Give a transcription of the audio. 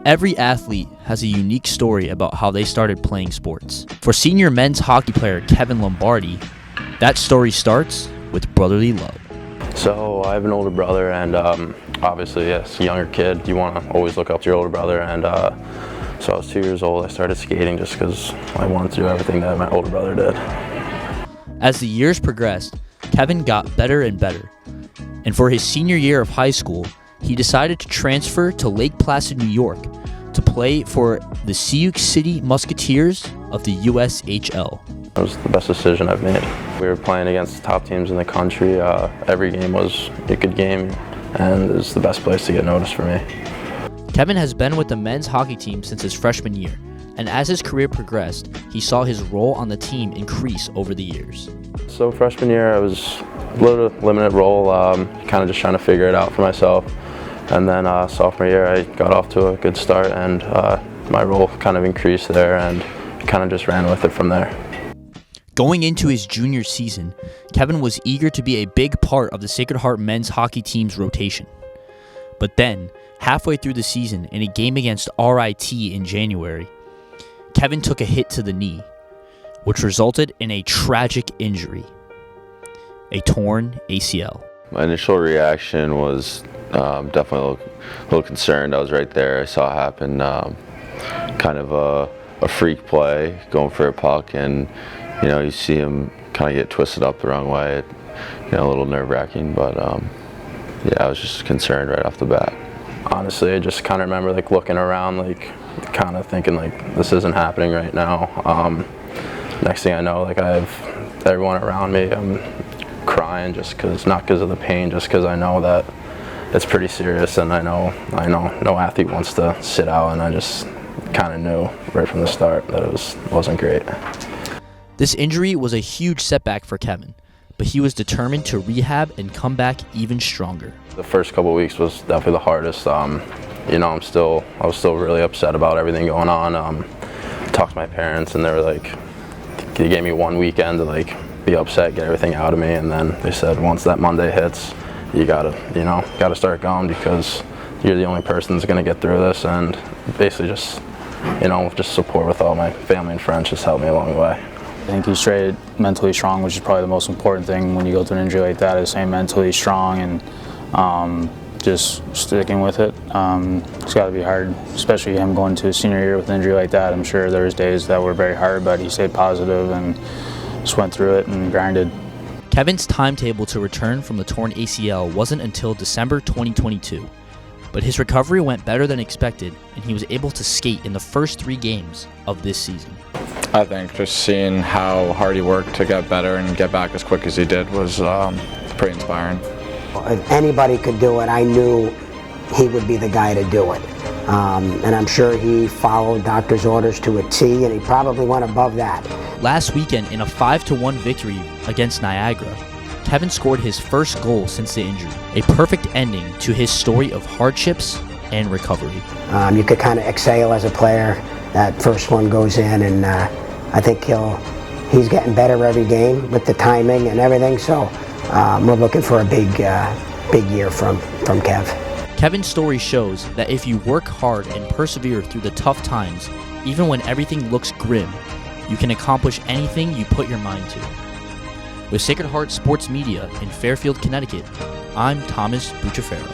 Every athlete has a unique story about how they started playing sports. For senior men's hockey player Kevin Lombardi, that story starts with brotherly love. So I have an older brother, and obviously as a younger kid, you want to always look up to your older brother. And so I was 2 years old. I started skating just because I wanted to do everything that my older brother did. As the years progressed, Kevin got better and better. And for his senior year of high school, he decided to transfer to Lake Placid, New York to play for the Sioux City Musketeers of the USHL. It was the best decision I've made. We were playing against the top teams in the country. Every game was a good game, and it was the best place to get noticed for me. Kevin has been with the men's hockey team since his freshman year, and as his career progressed, he saw his role on the team increase over the years. So freshman year, I was a little limited role, kind of just trying to figure it out for myself. And then sophomore year, I got off to a good start, and my role kind of increased there, and kind of just ran with it from there. Going into his junior season, Kevin was eager to be a big part of the Sacred Heart men's hockey team's rotation. But then, halfway through the season, in a game against RIT in January, Kevin took a hit to the knee, which resulted in a tragic injury, a torn ACL. My initial reaction was definitely a little concerned. I was right there. I saw it happen. Kind of a freak play, going for a puck, and you see him kind of get twisted up the wrong way. A little nerve-wracking, but yeah, I was just concerned right off the bat. Honestly, I just kind of remember looking around, kind of thinking this isn't happening right now. Next thing I know, I have everyone around me. I'm crying not because of the pain, just because I know that it's pretty serious, and I know no athlete wants to sit out, and I just kind of knew right from the start that it wasn't great. This injury was a huge setback for Kevin, but he was determined to rehab and come back even stronger. The first couple of weeks was definitely the hardest. I was still really upset about everything going on. Talked to my parents, and they gave me 1 weekend to be upset, get everything out of me, and then they said once that Monday hits, you gotta start going, because you're the only person that's gonna get through this. And basically just support with all my family and friends just helped me along the way. I think he stayed mentally strong, which is probably the most important thing when you go through an injury like that, is staying mentally strong and just sticking with it. It's got to be hard, especially him going to his senior year with an injury like that. I'm sure there was days that were very hard, but he stayed positive and just went through it and grinded. Kevin's timetable to return from the torn ACL wasn't until December 2022, but his recovery went better than expected, and he was able to skate in the first 3 games of this season. I think just seeing how hard he worked to get better and get back as quick as he did was pretty inspiring. If anybody could do it, I knew he would be the guy to do it. And I'm sure he followed doctor's orders to a T, and he probably went above that. Last weekend, in a 5-1 victory against Niagara, Kevin scored his first goal since the injury, a perfect ending to his story of hardships and recovery. You could kind of exhale as a player. That first one goes in, and I think he's getting better every game with the timing and everything. So we're looking for a big year from Kev. Kevin's story shows that if you work hard and persevere through the tough times, even when everything looks grim, you can accomplish anything you put your mind to. With Sacred Heart Sports Media in Fairfield, Connecticut, I'm Thomas Bucciafero.